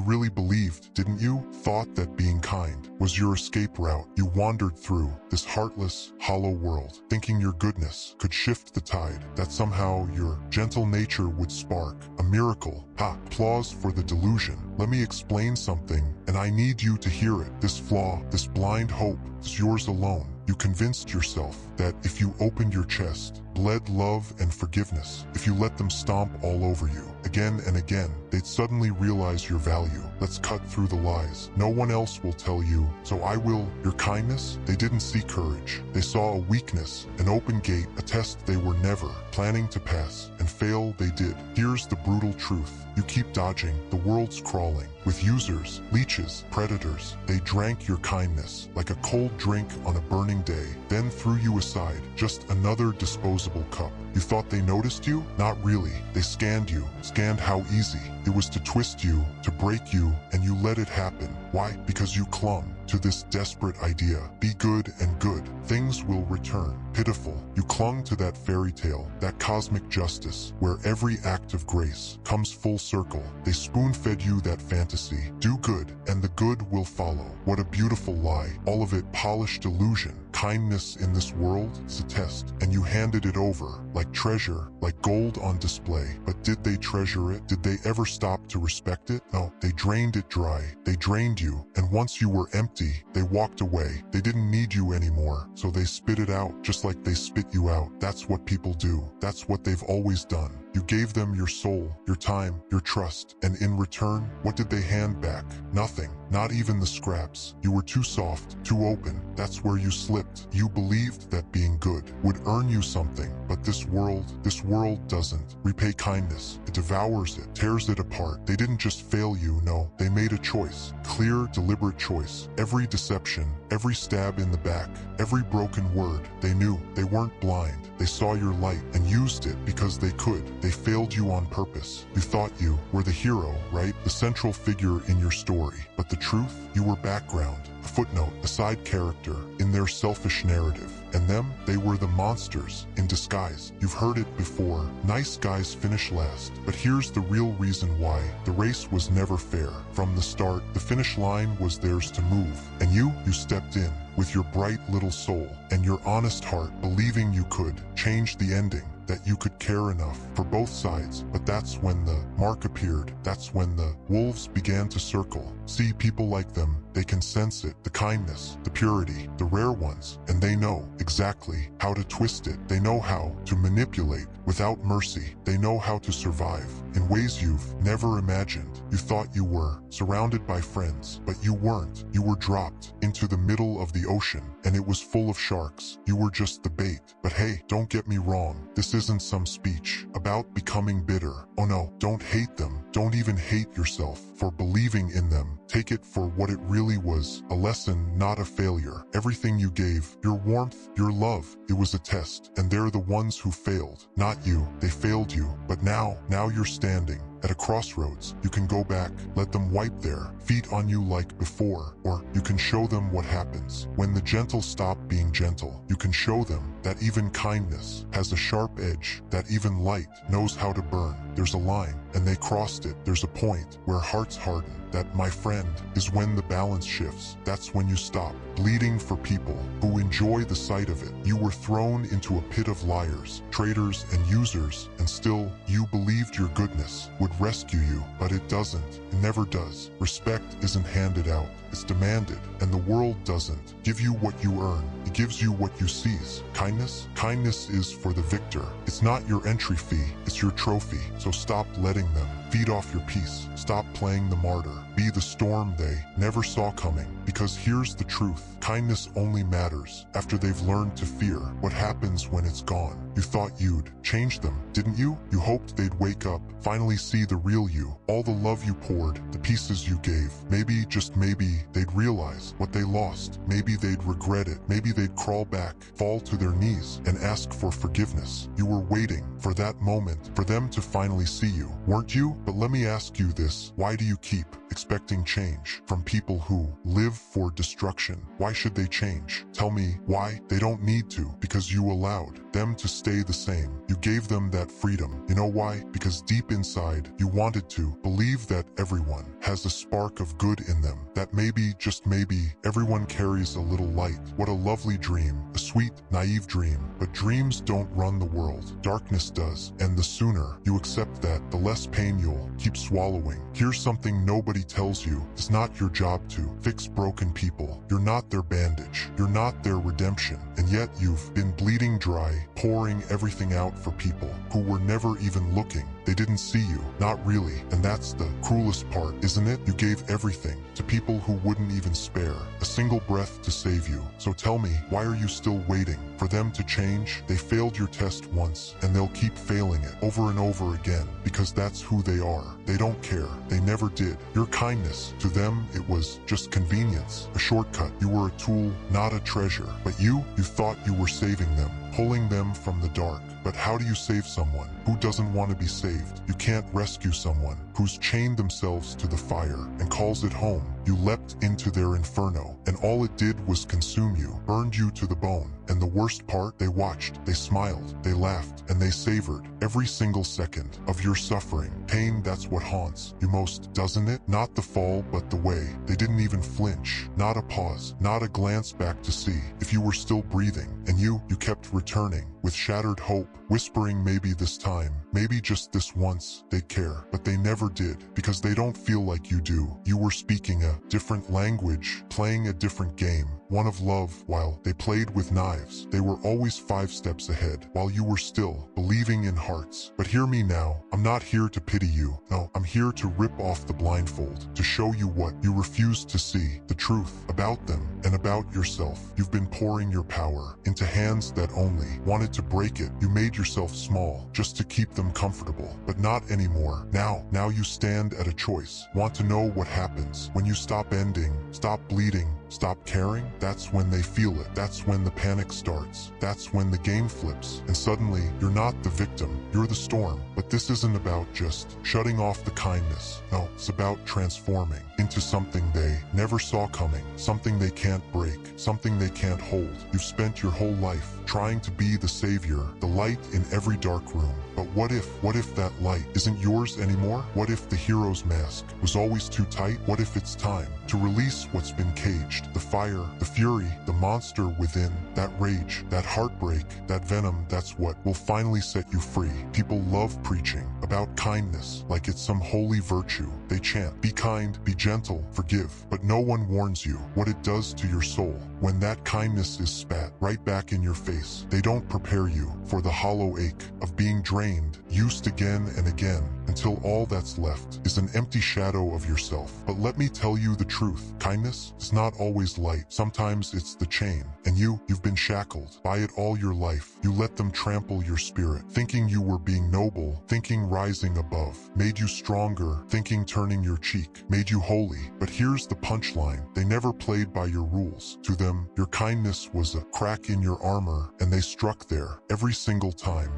You really believed, didn't you? Thought that being kind was your escape route. You wandered through this heartless, hollow world, thinking your goodness could shift the tide, that somehow your gentle nature would spark a miracle. Ha! Applause for the delusion. Let me explain something, and I need you to hear it. This flaw, this blind hope, is yours alone. You convinced yourself that if you opened your chest, bled love and forgiveness, if you let them stomp all over you again and again, they'd suddenly realize your value. Let's cut through the lies. No one else will tell you, so I will. Your kindness? They didn't see courage. They saw a weakness, an open gate, a test they were never planning to pass, and fail they did. Here's the brutal truth. You keep dodging, the world's crawling with users, leeches, predators. They drank your kindness like a cold drink on a burning day, then threw you aside, just another disposable cup. You thought they noticed you? Not really. They scanned you, scanned how easy it was to twist you, to break you, and you let it happen. Why? Because you clung to this desperate idea. Be good and good things will return. Pitiful. You clung to that fairy tale, that cosmic justice, where every act of grace comes full circle. They spoon-fed you that fantasy. Do good, and the good will follow. What a beautiful lie. All of it polished illusion. Kindness in this world is a test, and you handed it over like treasure, like gold on display. But did they treasure it? Did they ever stop to respect it? No, they drained it dry. They drained you, and once you were empty, they walked away. They didn't need you anymore, so they spit it out, just like they spit you out. That's what people do. That's what they've always done. You gave them your soul, your time, your trust, and in return, what did they hand back? Nothing. Not even the scraps. You were too soft, too open. That's where you slipped. You believed that being good would earn you something, but this world doesn't repay kindness. It devours it, tears it apart. They didn't just fail you, no. They made a choice. Clear, deliberate choice. Every deception, every stab in the back, every broken word. They knew. They weren't blind. They saw your light and used it because they could. They failed you on purpose. You thought you were the hero, right? The central figure in your story. But the truth? You were background, a footnote, a side character in their selfish narrative. And them, they were the monsters in disguise. You've heard it before. Nice guys finish last. But here's the real reason why. The race was never fair. From the start, the finish line was theirs to move. And you stepped in with your bright little soul and your honest heart, believing you could change the ending, that you could care enough for both sides. But that's when the mark appeared. That's when the wolves began to circle. See, people like them, they can sense it, the kindness, the purity, the rare ones, and they know exactly how to twist it. They know how to manipulate without mercy. They know how to survive in ways you've never imagined. You thought you were surrounded by friends, but you weren't. You were dropped into the middle of the ocean, and it was full of sharks. You were just the bait. But hey, don't get me wrong. This isn't some speech about becoming bitter. Oh no, don't hate them. Don't even hate yourself for believing in them. Take it for what it really was, a lesson, not a failure. Everything you gave, your warmth, your love, it was a test. And they're the ones who failed, not you. They failed you. But now you're standing at a crossroads. You can go back, let them wipe their feet on you like before, or you can show them what happens when the gentle stop being gentle. You can show them that even kindness has a sharp edge, that even light knows how to burn. There's a line, and they crossed it. There's a point where hearts harden. That, my friend, is when the balance shifts. That's when you stop bleeding for people who enjoy the sight of it. You were thrown into a pit of liars, traitors, and users, and still, you believed your goodness would rescue you, but it doesn't. It never does. Respect isn't handed out. It's demanded, and the world doesn't give you what you earn. It gives you what you seize. Kindness is for the victor. It's not your entry fee, it's your trophy. So stop letting them feed off your peace. Stop playing the martyr. Be the storm they never saw coming. Because here's the truth. Kindness only matters after they've learned to fear what happens when it's gone. You thought you'd change them, didn't you? You hoped they'd wake up, finally see the real you. All the love you poured, the pieces you gave. Maybe, just maybe, they'd realize what they lost. Maybe they'd regret it. Maybe they'd crawl back, fall to their knees, and ask for forgiveness. You were waiting for that moment, for them to finally see you, weren't you? But let me ask you this. Why do you keep expecting change from people who live for destruction. Why should they change? Tell me why. They don't need to, because you allowed them to stay the same. You gave them that freedom. You know why? Because deep inside, you wanted to believe that everyone has a spark of good in them, that maybe, just maybe, everyone carries a little light. What a lovely dream, a sweet, naive dream. But dreams don't run the world. Darkness does, and the sooner you accept that, the less pain you'll keep swallowing. Here's something nobody tells you. It's not your job to fix broken people. You're not their bandage. You're not their redemption. And yet you've been bleeding dry, pouring everything out for people who were never even looking. They didn't see you, not really. And that's the cruelest part, isn't it? You gave everything to people who wouldn't even spare a single breath to save you. So tell me, why are you still waiting for them to change? They failed your test once, and they'll keep failing it over and over again, because that's who they are. They don't care. They never did. Your kindness to them, it was just convenience, a shortcut. You were a tool, not a treasure. But you thought you were saving them, pulling them from the dark. But how do you save someone who doesn't want to be saved? You can't rescue someone who's chained themselves to the fire and calls it home. You leapt into their inferno, and all it did was consume you, burned you to the bone. And the worst part, they watched, they smiled, they laughed, and they savored every single second of your suffering. Pain, that's what haunts you most, doesn't it? Not the fall, but the way they didn't even flinch. Not a pause, not a glance back to see if you were still breathing. And you kept returning with shattered hope, whispering maybe this time, maybe just this once, they'd care. But they never did, because they don't feel like you do. You were speaking a different language, playing a different game, one of love. While they played with knives, they were always 5 steps ahead, while you were still believing in hearts. But hear me now, I'm not here to pity you. No, I'm here to rip off the blindfold, to show you what you refused to see, the truth about them and about yourself. You've been pouring your power into hands that only wanted to break it. You made yourself small just to keep them comfortable, but not anymore. Now you stand at a choice. Want to know what happens when you stop ending, stop bleeding, stop caring? That's when they feel it. That's when the panic starts. That's when the game flips. And suddenly, you're not the victim, you're the storm. But this isn't about just shutting off the kindness. No, it's about transforming into something they never saw coming, something they can't break, something they can't hold. You've spent your whole life trying to be the savior, the light in every dark room. But what if that light isn't yours anymore? What if the hero's mask was always too tight? What if it's time to release what's been caged? The fire, the fury, the monster within, that rage, that heartbreak, that venom, that's what will finally set you free. People love preaching about kindness like it's some holy virtue. They chant, be kind, be gentle, forgive. But no one warns you what it does to your soul when that kindness is spat right back in your face. They don't prepare you for the hollow ache of being drained, used again and again, until all that's left is an empty shadow of yourself. But let me tell you the truth. Kindness is not always light. Sometimes it's the chain, and you've been shackled by it all your life. You let them trample your spirit, thinking you were being noble, thinking rising above, made you stronger, thinking turning your cheek, made you holy. But here's the punchline. They never played by your rules. To them, your kindness was a crack in your armor, and they struck there every single time.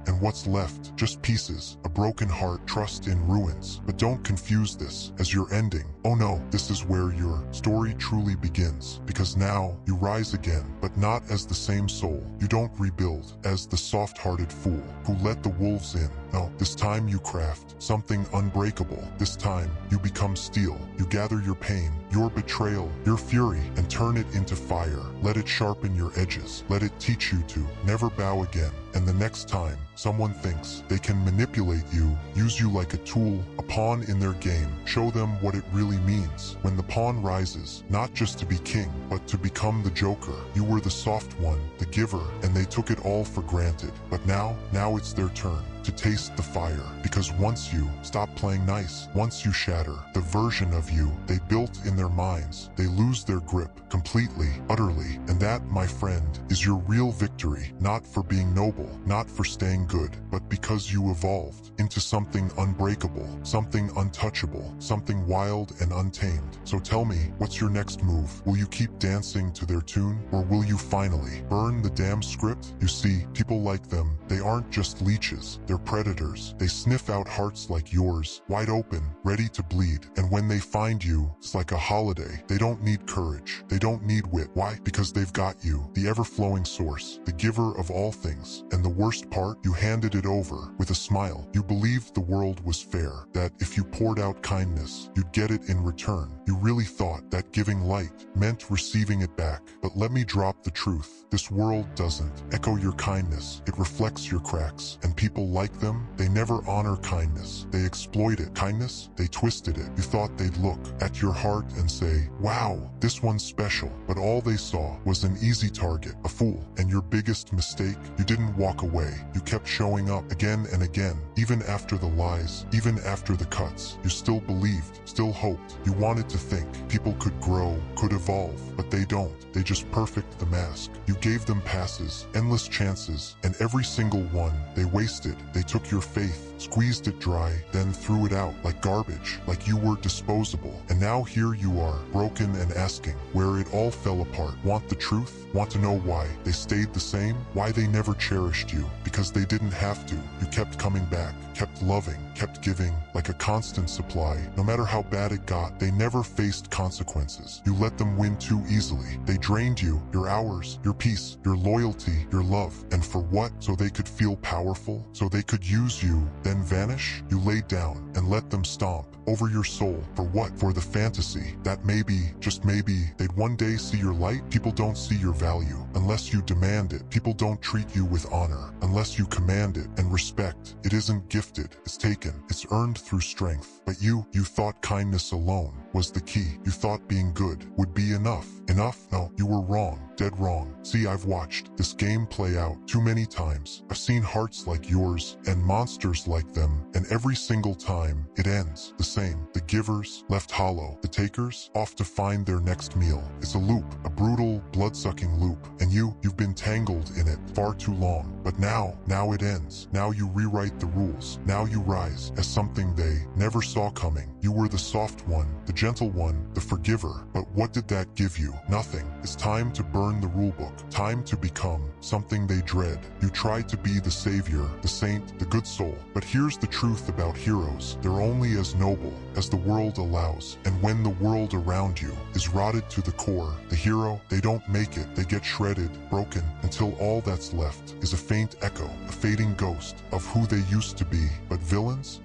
And what's left? Just pieces, a broken heart, trust in ruins. But don't confuse this as your ending. Oh no, this is where your story truly begins. Because now, you rise again, but not as the same soul. You don't rebuild as the soft-hearted fool who let the wolves in. No, this time you craft something unbreakable. This time, you become steel. You gather your pain, your betrayal, your fury, and turn it into fire. Let it sharpen your edges. Let it teach you to never bow again. And the next time someone thinks they can manipulate you, use you like a tool, a pawn in their game, show them what it really means. When the pawn rises, not just to be king, but to become the joker. You were the soft one, the giver, and they took it all for granted. But now it's their turn to taste the fire. Because once you stop playing nice, once you shatter the version of you they built in their minds, they lose their grip completely, utterly. And that, my friend, is your real victory. Not for being noble, not for staying good, but because you evolved into something unbreakable, something untouchable, something wild and untamed. So tell me, what's your next move? Will you keep dancing to their tune, or will you finally burn the damn script? You see, people like them, they aren't just leeches. they're predators. They sniff out hearts like yours, wide open, ready to bleed. And when they find you, it's like a holiday. They don't need courage. They don't need wit. Why? Because they've got you, the ever-flowing source, the giver of all things. And the worst part, you handed it over with a smile. You believed the world was fair, that if you poured out kindness, you'd get it in return. You really thought that giving light meant receiving it back. But let me drop the truth. This world doesn't echo your kindness. It reflects your cracks. And people like them, they never honor kindness. They exploit it. Kindness, they twisted it. You thought they'd look at your heart and say, wow, this one's special. But all they saw was an easy target, a fool. And your biggest mistake, you didn't walk away. You kept showing up again and again, even after the lies, even after the cuts. You still believed, still hoped. You wanted to think people could grow, could evolve, but they don't. They just perfect the mask. You gave them passes, endless chances, and every single one they wasted. They took your faith, squeezed it dry, then threw it out like garbage, like you were disposable. And now here you are, broken and asking where it all fell apart. Want the truth? Want to know why they stayed the same? Why they never cherished you? Because they didn't have to. You kept coming back, kept loving, kept giving, like a constant supply. No matter how bad it got, they never faced consequences. You let them win too easily. They drained you, your hours, your peace, your loyalty, your love. And for what? So they could feel powerful? So they could use you, then vanish? You laid down and let them stomp over your soul. For what? For the fantasy that maybe, just maybe, they'd one day see your light. People don't see your value unless you demand it. People don't treat you with honor unless you command it. And respect, it isn't gifted, it's taken, it's earned through strength. But you thought kindness alone was the key. You thought being good would be enough. Enough? No, you were wrong. Dead wrong. See, I've watched this game play out too many times. I've seen hearts like yours and monsters like them, and every single time it ends the same. The givers left hollow, the takers off to find their next meal. It's a loop, a brutal, blood-sucking loop, and you've been tangled in it far too long. But now it ends. Now you rewrite the rules. Now you rise as something they never saw coming. You were the soft one, the gentle one, the forgiver. But what did that give you? Nothing. It's time to burn the rulebook. Time to become something they dread. You tried to be the savior, the saint, the good soul. But here's the truth about heroes. They're only as noble as the world allows. And when the world around you is rotted to the core, the hero, they don't make it. They get shredded, broken, until all that's left is a faint echo, a fading ghost of who they used to be. But villains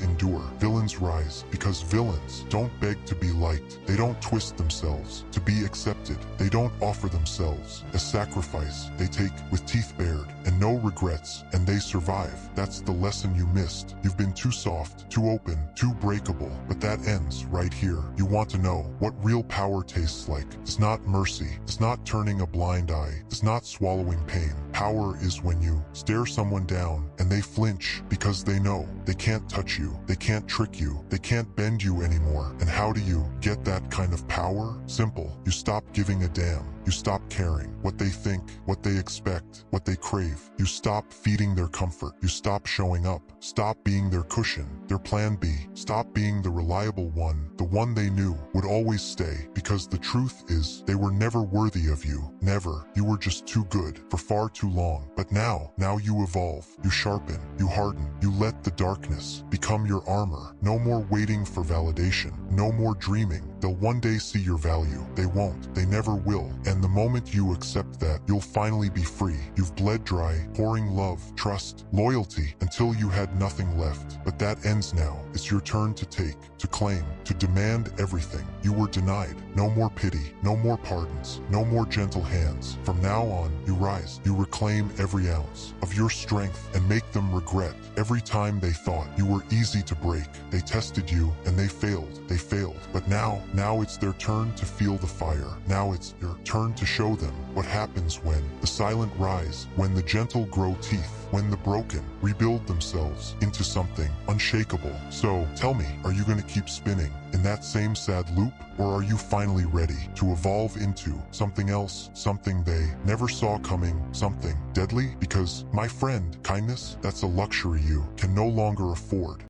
endure. Villains rise because villains don't beg to be liked. They don't twist themselves to be accepted. They don't offer themselves as sacrifice. They take with teeth bared and no regrets, and they survive. That's the lesson you missed. You've been too soft, too open, too breakable. But that ends right here. You want to know what real power tastes like. It's not mercy. It's not turning a blind eye. It's not swallowing pain. Power is when you stare someone down and they flinch because they know they can't touch you. They can't trick you. They can't bend you anymore. And how do you get that kind of power? Simple. You stop giving a damn. You stop caring what they think, what they expect, what they crave. You stop feeding their comfort. You stop showing up. Stop being their cushion, their plan B. Stop being the reliable one, the one they knew would always stay. Because the truth is, they were never worthy of you. Never. You were just too good for far too long. But now you evolve. You sharpen. You harden. You let the darkness become your armor. No more waiting for validation. No more dreaming they'll one day see your value. They won't. They never will. And the moment you accept that, you'll finally be free. You've bled dry, pouring love, trust, loyalty, until you had nothing left. But that ends now. It's your turn to take, to claim, to demand everything you were denied. No more pity, no more pardons, no more gentle hands. From now on, you rise. You reclaim every ounce of your strength and make them regret every time they thought you were easy to break. They tested you and they failed. They failed. But now it's their turn to feel the fire. Now it's your turn to show them what happens when the silent rise, when the gentle grow teeth, when the broken rebuild themselves into something unshakable. So tell me, are you going to keep spinning in that same sad loop? Or are you finally ready to evolve into something else, something they never saw coming, something deadly? Because, my friend, kindness, that's a luxury you can no longer afford.